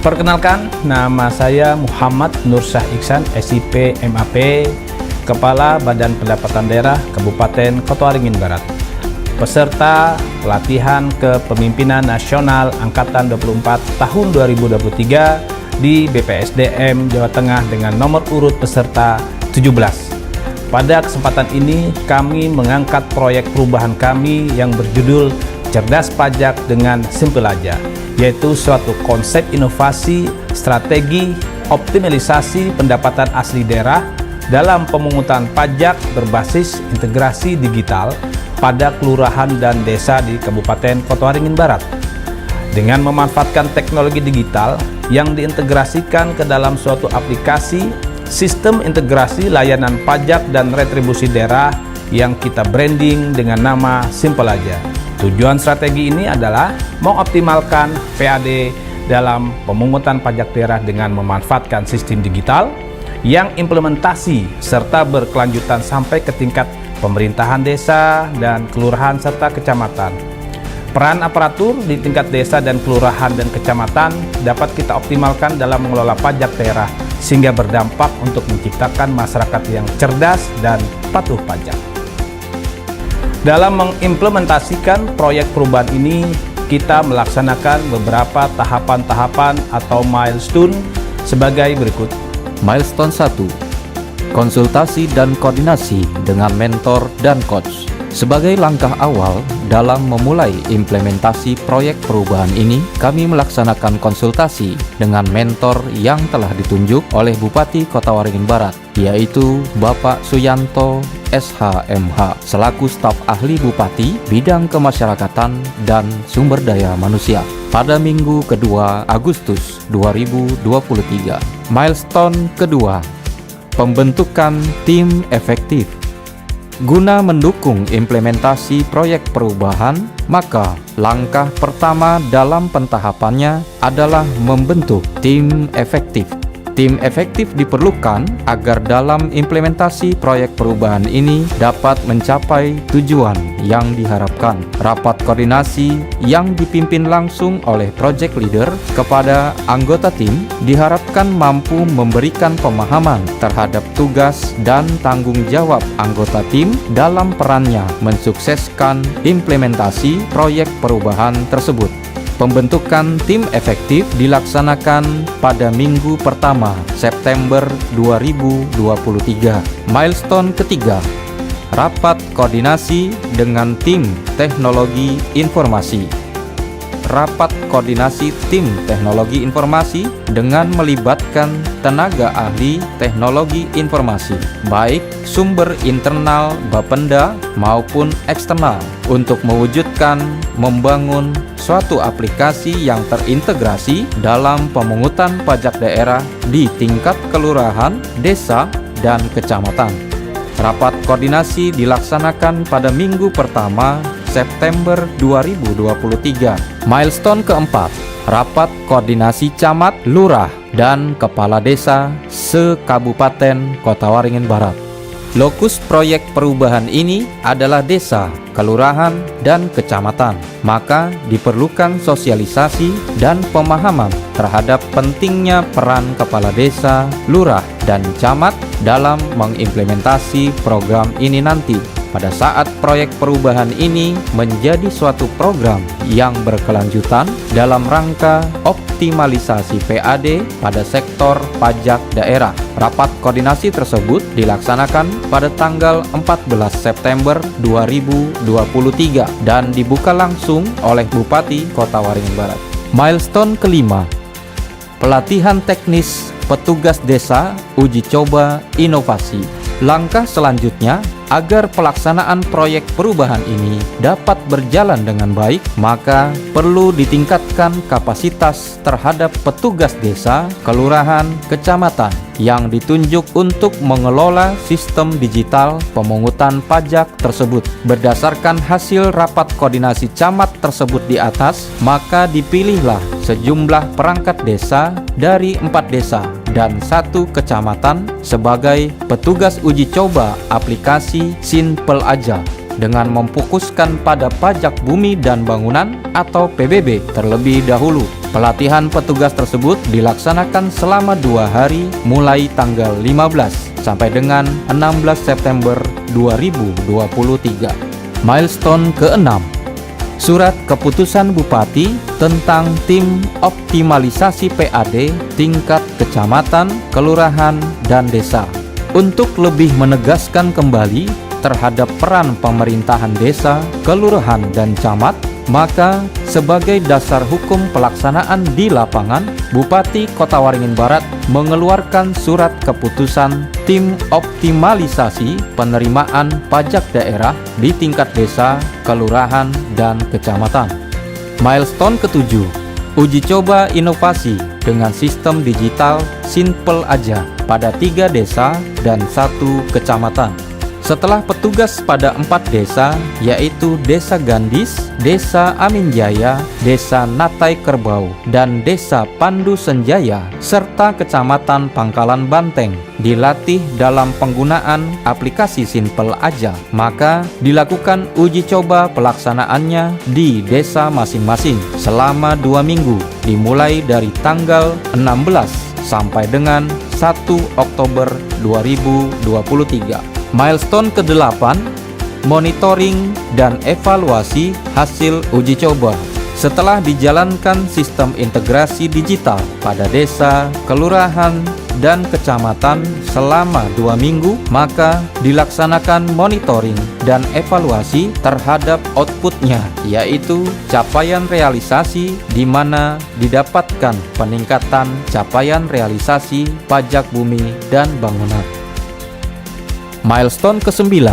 Perkenalkan, nama saya Muhammad Nursyah Iksan, SIP MAP, Kepala Badan Pendapatan Daerah Kabupaten Kota Waringin Barat. Peserta pelatihan kepemimpinan nasional Angkatan 24 tahun 2023 di BPSDM Jawa Tengah dengan nomor urut peserta 17. Pada kesempatan ini kami mengangkat proyek perubahan kami yang berjudul Cerdas Pajak dengan Simpel Aja, yaitu suatu konsep inovasi, strategi, optimalisasi pendapatan asli daerah dalam pemungutan pajak berbasis integrasi digital pada kelurahan dan desa di Kabupaten Kota Waringin Barat. Dengan memanfaatkan teknologi digital yang diintegrasikan ke dalam suatu aplikasi sistem integrasi layanan pajak dan retribusi daerah yang kita branding dengan nama Simpel Aja. Tujuan strategi ini adalah mengoptimalkan PAD dalam pemungutan pajak daerah dengan memanfaatkan sistem digital yang implementasi serta berkelanjutan sampai ke tingkat pemerintahan desa dan kelurahan serta kecamatan. Peran aparatur di tingkat desa dan kelurahan dan kecamatan dapat kita optimalkan dalam mengelola pajak daerah sehingga berdampak untuk menciptakan masyarakat yang cerdas dan patuh pajak. Dalam mengimplementasikan proyek perubahan ini, kita melaksanakan beberapa tahapan-tahapan atau milestone sebagai berikut. Milestone 1. Konsultasi dan koordinasi dengan mentor dan coach. Sebagai langkah awal dalam memulai implementasi proyek perubahan ini, kami melaksanakan konsultasi dengan mentor yang telah ditunjuk oleh Bupati Kota Waringin Barat, yaitu Bapak Suyanto SHMH selaku staf ahli Bupati bidang kemasyarakatan dan sumber daya manusia pada Minggu kedua Agustus 2023. Milestone kedua, pembentukan tim efektif. Guna mendukung implementasi proyek perubahan, maka langkah pertama dalam pentahapannya adalah membentuk tim efektif. Tim efektif diperlukan agar dalam implementasi proyek perubahan ini dapat mencapai tujuan yang diharapkan. Rapat koordinasi yang dipimpin langsung oleh project leader kepada anggota tim diharapkan mampu memberikan pemahaman terhadap tugas dan tanggung jawab anggota tim dalam perannya mensukseskan implementasi proyek perubahan tersebut. Pembentukan tim efektif dilaksanakan pada minggu pertama September 2023. Milestone ketiga, rapat koordinasi dengan tim teknologi informasi. Rapat koordinasi tim teknologi informasi dengan melibatkan tenaga ahli teknologi informasi, baik sumber internal Bapenda maupun eksternal, untuk mewujudkan membangun suatu aplikasi yang terintegrasi dalam pemungutan pajak daerah di tingkat kelurahan, desa, dan kecamatan. Rapat koordinasi dilaksanakan pada minggu pertama September 2023. Milestone keempat, rapat koordinasi camat, lurah, dan kepala desa se-Kabupaten Kota Waringin Barat. Lokus proyek perubahan ini adalah desa, kelurahan, dan kecamatan. Maka diperlukan sosialisasi dan pemahaman terhadap pentingnya peran kepala desa, lurah, dan camat dalam mengimplementasi program ini nanti. Pada saat proyek perubahan ini menjadi suatu program yang berkelanjutan dalam rangka optimalisasi PAD pada sektor pajak daerah. Rapat koordinasi tersebut dilaksanakan pada tanggal 14 September 2023 dan dibuka langsung oleh Bupati Kota Waringin Barat. Milestone kelima, pelatihan teknis petugas desa uji coba inovasi. Langkah selanjutnya, agar pelaksanaan proyek perubahan ini dapat berjalan dengan baik, maka perlu ditingkatkan kapasitas terhadap petugas desa, kelurahan, kecamatan yang ditunjuk untuk mengelola sistem digital pemungutan pajak tersebut. Berdasarkan hasil rapat koordinasi camat tersebut di atas, maka dipilihlah sejumlah perangkat desa dari 4 desa dan 1 kecamatan sebagai petugas uji coba aplikasi Simpel Aja dengan memfokuskan pada pajak bumi dan bangunan atau PBB terlebih dahulu. Pelatihan petugas tersebut dilaksanakan selama 2 hari mulai tanggal 15 sampai dengan 16 September 2023. Milestone ke-6, Surat Keputusan Bupati tentang Tim Optimalisasi PAD tingkat kecamatan, kelurahan, dan desa. Untuk lebih menegaskan kembali terhadap peran pemerintahan desa, kelurahan, dan camat, maka sebagai dasar hukum pelaksanaan di lapangan, Bupati Kota Waringin Barat mengeluarkan surat keputusan Tim Optimalisasi Penerimaan Pajak Daerah di tingkat desa, kelurahan, dan kecamatan. Milestone ke-7, uji coba inovasi dengan sistem digital Simple Aja pada 3 desa dan 1 kecamatan. Setelah petugas pada 4 desa, yaitu Desa Gandis, Desa Aminjaya, Desa Natai Kerbau, dan Desa Pandu Senjaya, serta Kecamatan Pangkalan Banteng, dilatih dalam penggunaan aplikasi Simple Aja, maka dilakukan uji coba pelaksanaannya di desa masing-masing selama 2 minggu, dimulai dari tanggal 16 sampai dengan 1 Oktober 2023. Milestone ke-8, monitoring dan evaluasi hasil uji coba. Setelah dijalankan sistem integrasi digital pada desa, kelurahan, dan kecamatan selama 2 minggu, maka dilaksanakan monitoring dan evaluasi terhadap outputnya, yaitu capaian realisasi di mana didapatkan peningkatan capaian realisasi pajak bumi dan bangunan. Milestone ke-9,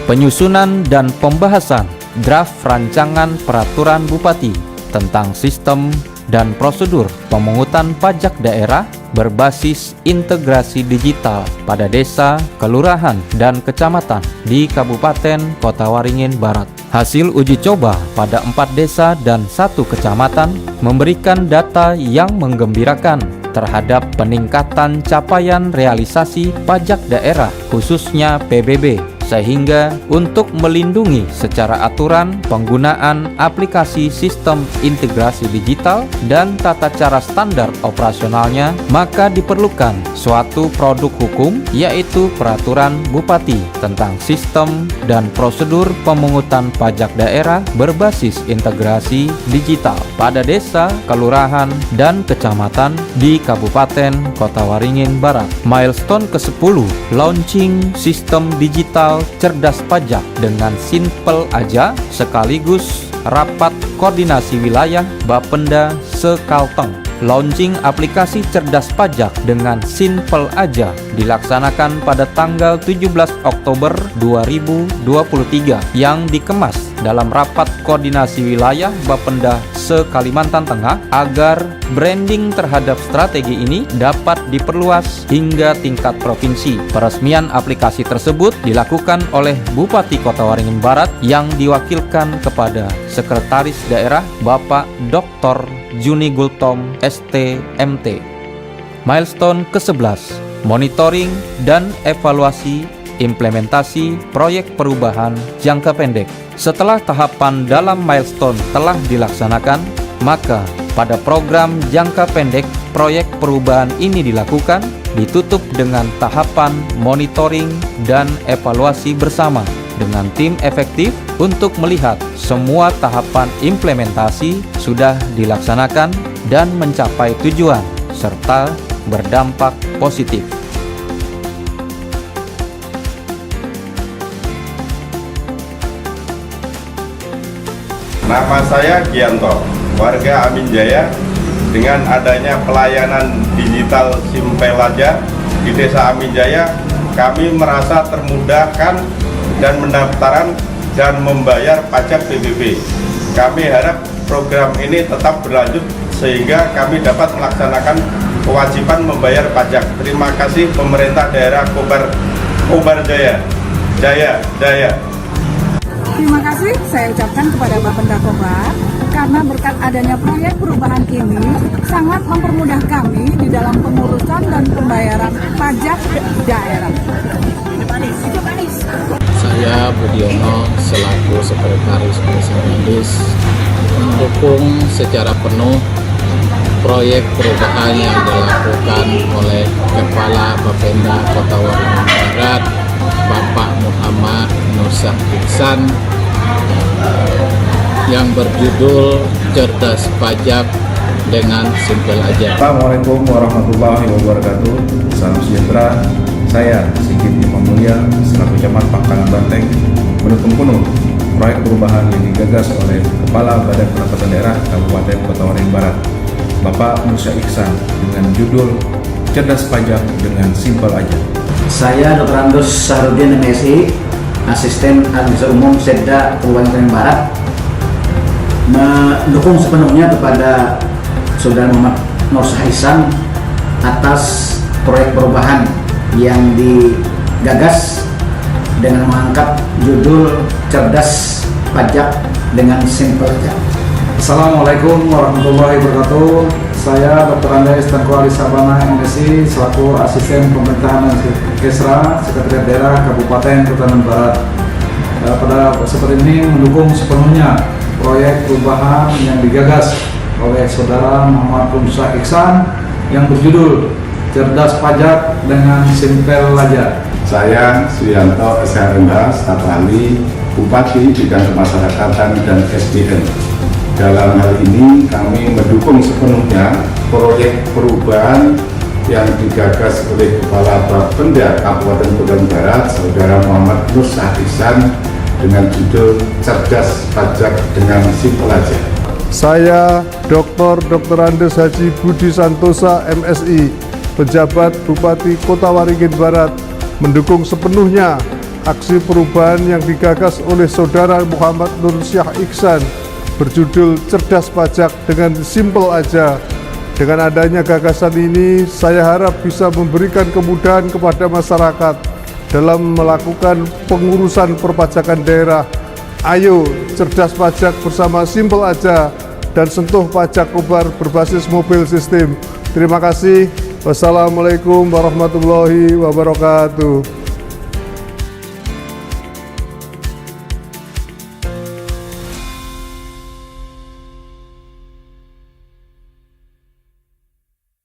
penyusunan dan pembahasan draft rancangan peraturan Bupati tentang sistem dan prosedur pemungutan pajak daerah berbasis integrasi digital pada desa, kelurahan, dan kecamatan di Kabupaten Kota Waringin Barat. Hasil uji coba pada 4 desa dan 1 kecamatan memberikan data yang menggembirakan terhadap peningkatan capaian realisasi pajak daerah, khususnya PBB, sehingga untuk melindungi secara aturan penggunaan aplikasi sistem integrasi digital dan tata cara standar operasionalnya, maka diperlukan suatu produk hukum, yaitu Peraturan Bupati tentang Sistem dan Prosedur Pemungutan Pajak Daerah berbasis integrasi digital pada desa, kelurahan, dan kecamatan di Kabupaten Kota Waringin Barat. Milestone ke-10, launching sistem digital cerdas pajak dengan Simple Aja sekaligus rapat koordinasi wilayah Bapenda se-Kalteng. Launching aplikasi cerdas pajak dengan Simple Aja dilaksanakan pada tanggal 17 Oktober 2023 yang dikemas dalam rapat koordinasi wilayah Bapenda se-Kalimantan Tengah agar branding terhadap strategi ini dapat diperluas hingga tingkat provinsi. Peresmian aplikasi tersebut dilakukan oleh Bupati Kota Waringin Barat yang diwakilkan kepada Sekretaris Daerah Bapak Dr. Juni Gultom ST.MT. Milestone ke-11, monitoring dan evaluasi implementasi proyek perubahan jangka pendek. Setelah tahapan dalam milestone telah dilaksanakan, maka pada program jangka pendek proyek perubahan ini dilakukan, ditutup dengan tahapan monitoring dan evaluasi bersama dengan tim efektif untuk melihat semua tahapan implementasi sudah dilaksanakan dan mencapai tujuan serta berdampak positif. Nama saya Gianto, warga Aminjaya. Dengan adanya pelayanan digital Simple Aja di Desa Aminjaya, kami merasa termudahkan dan mendaftaran dan membayar pajak PBB. Kami harap program ini tetap berlanjut sehingga kami dapat melaksanakan kewajiban membayar pajak. Terima kasih pemerintah daerah Kobar Jaya. Terima kasih saya ucapkan kepada Bapenda Kobar karena berkat adanya proyek perubahan ini sangat mempermudah kami di dalam pengurusan dan pembayaran pajak daerah. Saya Budiono selaku Sekretaris Desa Gandis mendukung secara penuh proyek perubahan yang dilakukan oleh Kepala Bapenda Kota Waringin Barat, Bapak Muhammad Nursah Iksan, yang berjudul Cerdas Pajak dengan Simpel Aja. Assalamualaikum warahmatullahi wabarakatuh. Salam sejahtera. Saya Sigit Imam Mulia selaku Camat Pangkalan Banteng mendukung penuh proyek perubahan yang digagas oleh Kepala Badan Pendapatan Daerah Kabupaten Kota Waringin Barat, Bapak Nursah Iksan, dengan judul Cerdas Pajak dengan Simpel Aja. Saya Dr. Andus Sahrudin MSI, Asisten Administrasi Umum Setda Kabupaten Waringin Barat, mendukung sepenuhnya kepada Saudara Muhammad Nursah Iksan atas proyek perubahan yang digagas dengan mengangkat judul Cerdas Pajak dengan Simpel Aja. Assalamualaikum warahmatullahi wabarakatuh. Saya Dr. Andes Tengku Ali Sabana MSI selaku Asisten Pemerintahan Kesra Sekretariat Daerah Kabupaten Kota Waringin Barat. Pada kesempatan ini mendukung sepenuhnya proyek perubahan yang digagas oleh Saudara Muhammad Nursah Iksan yang berjudul Cerdas Pajak dengan Simpel Aja. Saya Suyanto SHMH, staf ahli Bupati Bidang Kemasyarakatan dan SDM. Dalam hal ini kami mendukung sepenuhnya proyek perubahan yang digagas oleh Kepala Bapenda Kabupaten Kota Waringin Barat, Saudara Muhammad Nursah Iksan, dengan judul Cerdas Pajak dengan Simpel Aja. Saya Dr. Andes Haji Budi Santosa MSI, pejabat Bupati Kota Waringin Barat, mendukung sepenuhnya aksi perubahan yang digagas oleh Saudara Muhammad Nursah Iksan berjudul Cerdas Pajak dengan Simpel Aja. Dengan adanya gagasan ini, saya harap bisa memberikan kemudahan kepada masyarakat dalam melakukan pengurusan perpajakan daerah. Ayo cerdas pajak bersama Simpel Aja dan sentuh pajak kobar berbasis mobil sistem. Terima kasih. Wassalamualaikum warahmatullahi wabarakatuh.